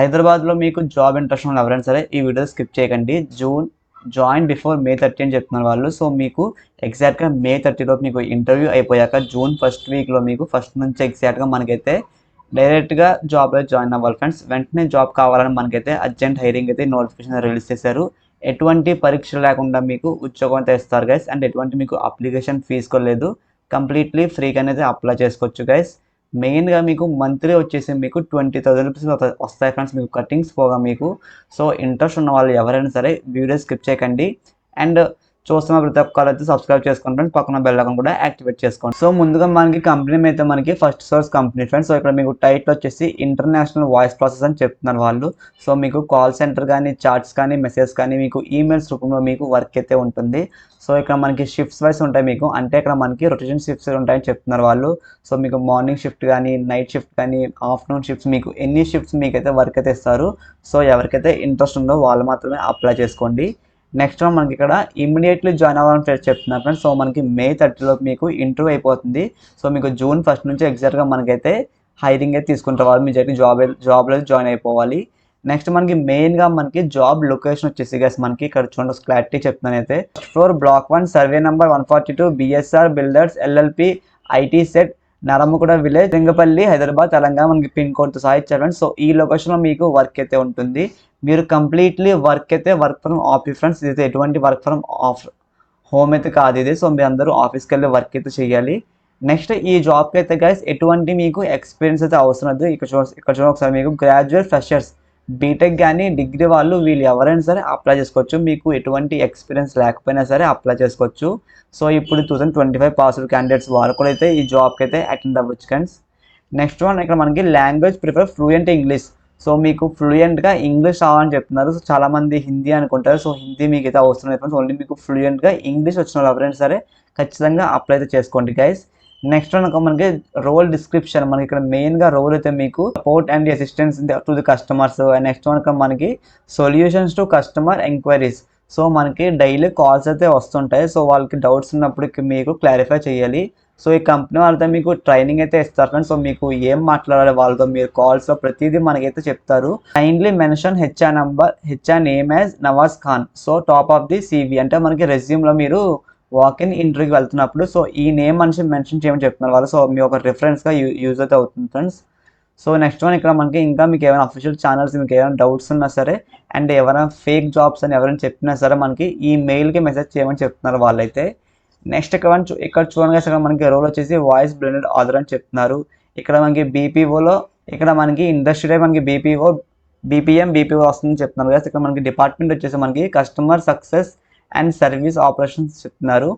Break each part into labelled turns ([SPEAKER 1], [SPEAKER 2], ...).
[SPEAKER 1] హైదరాబాద్లో మీకు job interest ఉన్న ఎవరైనా సరే ఈ వీడియో స్కిప్ చేయకండి. జాయిన్ బిఫోర్ May 30 అని చెప్తున్నారు వాళ్ళు. సో మీకు ఎగ్జాక్ట్గా May 30 మీకు ఇంటర్వ్యూ అయిపోయాక జూన్ ఫస్ట్ వీక్లో మీకు ఫస్ట్ నుంచి ఎగ్జాక్ట్గా మనకైతే డైరెక్ట్గా జాబ్లో జాయిన్ అవ్వాలి ఫ్రెండ్స్. వెంటనే జాబ్ కావాలని మనకైతే అర్జెంట్ హైరింగ్ అయితే నోటిఫికేషన్ రిలీజ్ చేశారు. ఎటువంటి పరీక్ష లేకుండా మీకు ఉద్యోగం అయితే ఇస్తారు గైస్. అండ్ ఎటువంటి మీకు అప్లికేషన్ ఫీజు కూడా లేదు. కంప్లీట్లీ ఫ్రీగా అయితే అప్లై చేసుకోవచ్చు గైస్. మెయిన్గా మీకు మంత్లీ వచ్చేసి మీకు 20,000 రూపీస్ వస్తాయి ఫ్రెండ్స్ మీకు కటింగ్స్ పోగా మీకు. సో ఇంట్రెస్ట్ ఉన్న వాళ్ళు ఎవరైనా సరే వీడియో స్కిప్ చేయకండి. అండ్ చూస్తున్న ప్రతి ఒక్కరు అయితే సబ్స్క్రైబ్ చేసుకోండి ఫ్రెండ్స్. పక్కన బెల్ ఐకాన్ కూడా యాక్టివేట్ చేసుకోండి. సో ముందుగా మనకి కంపెనీ అయితే మనకి first source company friends. So ఇక్కడ మీకు టైటిల్ వచ్చేసి ఇంటర్నేషనల్ వాయిస్ ప్రాసెస్ అని చెప్తున్నారు వాళ్ళు. సో మీకు కాల్ సెంటర్ కానీ చాట్స్ కానీ మెసేజ్ కానీ మీకు ఈమెయిల్స్ రూపంలో మీకు వర్క్ అయితే ఉంటుంది. సో ఇక్కడ మనకి షిఫ్ట్స్ వైస్ ఉంటాయి మీకు, అంటే ఇక్కడ మనకి రొటేషన్ షిఫ్ట్స్ ఉంటాయని చెప్తున్నారు వాళ్ళు. సో మీకు మార్నింగ్ షిఫ్ట్ కానీ నైట్ షిఫ్ట్ కానీ ఆఫ్టర్నూన్ షిఫ్ట్స్ మీకు ఎన్ని షిఫ్ట్స్ మీకైతే వర్క్ అయితే ఇస్తారు. సో ఎవరికైతే ఇంట్రెస్ట్ ఉందో వాళ్ళు మాత్రమే అప్లై చేసుకోండి. నెక్స్ట్ మనకి ఇక్కడ ఇమీడియట్లీ జాయిన్ అవ్వాలని చెప్తున్నారు ఫ్రెండ్స్. సో మనకి May 30 మీకు ఇంటర్వ్యూ అయిపోతుంది. సో మీకు జూన్ 1 నుంచి ఎగ్జాక్ట్గా మనకైతే హైరింగ్ అయితే తీసుకుంటారు వాళ్ళు. మీ జరిగిన జాబ్లో జాయిన్ అయిపోవాలి. నెక్స్ట్ మనకి మెయిన్గా మనకి జాబ్ లొకేషన్ వచ్చేసి గైస్ మనకి ఇక్కడ చూడండి క్లారిటీ చెప్తున్నాను అయితే. Floor block 1 survey number 142 BSR builders LLP IT set నరమకుడ విలేజ్ లింగపల్లి హైదరాబాద్ తెలంగాణ మనకి పిన్ కోడ్తో సహా ఇచ్చారు. సో ఈ లొకేషన్లో మీకు వర్క్ అయితే ఉంటుంది. మీరు completely work from office friends. ఇది ఎటువంటి వర్క్ ఫ్రమ్ హోమ్ అయితే కాదు ఇది. సో మీరు అందరూ ఆఫీస్కి వెళ్ళి వర్క్ అయితే చేయాలి. నెక్స్ట్ ఈ జాబ్కి అయితే గైస్ ఎటువంటి మీకు ఎక్స్పీరియన్స్ అయితే అవసరం లేదు. ఇక్కడ చూడండి ఒకసారి మీకు గ్రాడ్యుయేట్ ఫ్రెషర్స్ బీటెక్ కానీ డిగ్రీ వాళ్ళు వీళ్ళు ఎవరైనా సరే అప్లై చేసుకోవచ్చు. మీకు ఎటువంటి ఎక్స్పీరియన్స్ లేకపోయినా సరే అప్లై చేసుకోవచ్చు. సో ఇప్పుడు 2025 పాస్డ్ క్యాండిడేట్స్ వాళ్ళు కూడా అయితే ఈ జాబ్కి అయితే అటెండ్ అవ్వచ్చు ఫ్రెండ్స్. నెక్స్ట్ వన్ ఇక్కడ మనకి language prefer fluent English. So మీకు ఫ్లూయెంట్గా ఇంగ్లీష్ రావాలని చెప్తున్నారు. సో చాలామంది హిందీ అనుకుంటారు. సో హిందీ మీకు అయితే అవసరం లేదు ఫ్రెండ్స్. ఓన్లీ మీకు ఫ్లూయెంట్గా ఇంగ్లీష్ వచ్చిన వాళ్ళు ఎవరైనా సరే ఖచ్చితంగా అప్లై అయితే చేసుకోండి గైస్. నెక్స్ట్ మనకి రోల్ డిస్క్రిప్షన్ మనకి ఇక్కడ మెయిన్గా రోల్ అయితే మీకు support and assistance to the customers. And next మనకి solutions to customer enquiries. So మనకి డైలీ కాల్స్ అయితే వస్తుంటాయి. సో వాళ్ళకి డౌట్స్ ఉన్నప్పుడు మీకు క్లారిఫై చేయాలి. సో ఈ కంపెనీ వాళ్ళతో మీకు ట్రైనింగ్ అయితే ఇస్తారు ఫ్రెండ్స్. సో మీకు ఏం మాట్లాడాలి వాళ్ళతో మీరు కాల్స్లో ప్రతిదీ మనకైతే చెప్తారు. Kindly mention HR name as Nawaz Khan. So top of the CV అంటే మనకి రెజ్యూమ్లో మీరు వాక్-ఇన్ ఇంటర్వ్యూకి వెళ్తున్నప్పుడు సో ఈ నేమ్ మనిషి మెన్షన్ చేయమని చెప్తున్నారు వాళ్ళు. సో మీ ఒక రిఫరెన్స్గా యూజ్ అయితే అవుతుంది ఫ్రెండ్స్. సో నెక్స్ట్ ఇక్కడ మనకి ఇంకా మీకు ఏమైనా అఫీషియల్ ఛానల్స్ మీకు ఏమైనా డౌట్స్ ఉన్నా సరే అండ్ ఎవరైనా ఫేక్ జాబ్స్ అని ఎవరైనా చెప్పినా సరే మనకి ఈ మెయిల్కి మెసేజ్ చేయమని చెప్తున్నారు వాళ్ళైతే. నెక్స్ట్ ఇక్కడ చూడండి ఇక్కడ మనకి రోల్ వచ్చేసి వాయిస్ బ్లెండెడ్ ఆథర్ అని చెప్తున్నారు. ఇక్కడ మనకి BPOలో ఇక్కడ మనకి ఇండస్ట్రీ మనకి BPM BPO వస్తుందని చెప్తున్నారు కదా. ఇక్కడ మనకి డిపార్ట్మెంట్ వచ్చేసి మనకి customer success and service operations చెప్తున్నారు.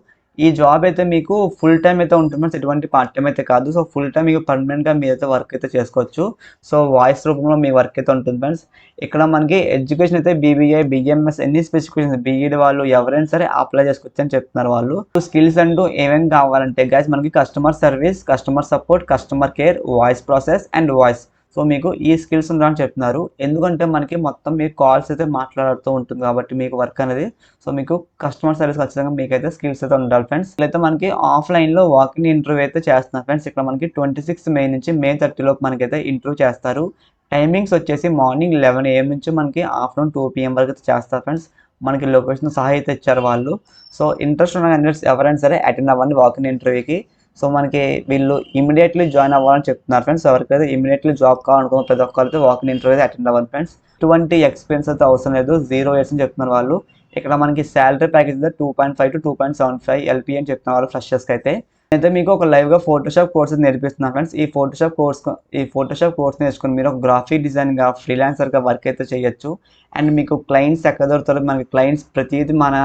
[SPEAKER 1] ఈ జాబ్ అయితే మీకు ఫుల్ టైం అయితే ఉంటుంది, ఎటువంటి పార్ట్ టైం అయితే కాదు. సో ఫుల్ టైం మీకు పర్మనెంట్గా మీరైతే వర్క్ అయితే చేసుకోవచ్చు. సో వాయిస్ రూపంలో మీ వర్క్ అయితే ఉంటుంది ఫ్రెండ్స్. ఇక్కడ మనకి ఎడ్యుకేషన్ అయితే BBA BMS ఎన్ని స్పెసిఫికేషన్స్ BEd వాళ్ళు ఎవరైనా సరే అప్లై చేసుకోవచ్చు అని చెప్తున్నారు వాళ్ళు. స్కిల్స్ అంటూ ఏమేమి కావాలంటే గైస్ మనకి customer service, customer support, customer care, voice process and voice. So మీకు ఈ స్కిల్స్ ఉండాలని చెప్తున్నారు. ఎందుకంటే మనకి మొత్తం మీకు కాల్స్ అయితే మాట్లాడుతూ ఉంటుంది కాబట్టి మీకు వర్క్ అనేది. సో మీకు కస్టమర్ సర్వీస్ ఖచ్చితంగా మీకైతే స్కిల్స్ అయితే ఉండాలి ఫ్రెండ్స్. అయితే మనకి ఆఫ్లైన్లో వాక్-ఇన్ ఇంటర్వ్యూ అయితే చేస్తున్నారు ఫ్రెండ్స్. ఇక్కడ మనకి 26 May నుంచి May 30 లోపు మనకైతే ఇంటర్వ్యూ చేస్తారు. టైమింగ్స్ వచ్చేసి మార్నింగ్ 11 AM నుంచి మనకి ఆఫ్టర్నూన్ 2 PM వరకు అయితే చేస్తారు ఫ్రెండ్స్. మనకి లొకేషన్ సహా అయితే ఇచ్చారు వాళ్ళు. సో ఇంట్రెస్ట్ ఉన్న క్యాండిడేట్స్ ఎవరైనా సరే అటెండ్ అవ్వండి వాక్-ఇన్ ఇంటర్వ్యూకి. సో మనకి వీళ్ళు ఇమీడియట్లీ జాయిన్ అవ్వాలని చెప్తున్నారు ఫ్రెండ్స్. ఎవరికైతే ఇమీడియట్లీ జాబ్ కావాలనుకున్న ప్రతి ఒక్కరైతే వాక్-ఇన్ ఇంటర్వ్యూ అయితే అటెండ్ అవ్వాలి ఫ్రెండ్స్. ఎటువంటి ఎక్స్పీరియన్స్ అయితే అవసరం లేదు, 0 years అని చెప్తున్నారు వాళ్ళు. ఇక్కడ మనకి శాలరీ ప్యాకేజ్ అయితే 2.5 to 2.75 LP అని చెప్తున్నారు వాళ్ళు ఫ్రెషర్స్కి అయితే. అయితే మీకు ఒక లైవ్గా ఫోటోషాప్ కోర్స్ నేర్పిస్తున్నారు ఫ్రెండ్స్. ఈ ఫోటోషాప్ కోర్స్ నేర్చుకుని మీరు ఒక గ్రాఫిక్ డిజైన్గా ఫ్రీలాన్సర్గా వర్క్ అయితే చేయొచ్చు. అండ్ మీకు క్లయింట్స్ ఎక్కడ దొరుకుతారు, మనకి క్లయింట్స్ ప్రతిదీ మన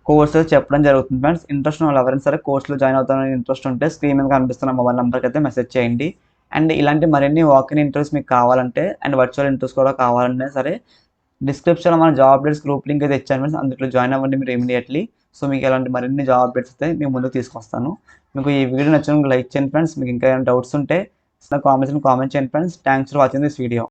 [SPEAKER 1] కోర్సెస్ చెప్పడం జరుగుతుంది ఫ్రెండ్స్. ఇంట్రెస్ట్ ఉన్న వాళ్ళు ఎవరైనా సరే కోర్సులో జాయిన్ అవుతారని ఇంట్రెస్ట్ ఉంటే స్క్రీన్ మీద కనిపిస్తున్న మొబైల్ నెంబర్కి అయితే మెసేజ్ చేయండి. అండ్ ఇలాంటి మరిన్ని వాక్-ఇన్ ఇంటర్వ్యూస్ మీకు కావాలంటే అండ్ వర్చువల్ ఇంటర్వ్యూస్ కూడా కావాలంటే సరే డిస్క్రిప్షన్లో మన జాబ్ అప్డేట్స్ గ్రూప్ లింక్ అయితే ఇచ్చాను ఫ్రెండ్స్. అందులో జాయిన్ అవ్వండి మీరు ఇమీడియట్లీ. సో మీకు ఇలాంటి మరిన్ని జాబ్ అప్డేట్స్ అయితే మేము ముందుకు తీసుకొస్తాను. మీకు ఈ వీడియో నచ్చిన లైక్ చేయండి ఫ్రెండ్స్. మీకు ఇంకా ఏమైనా డౌట్స్ ఉంటే కామెంట్స్ చేయండి friends. Thanks for watching this video.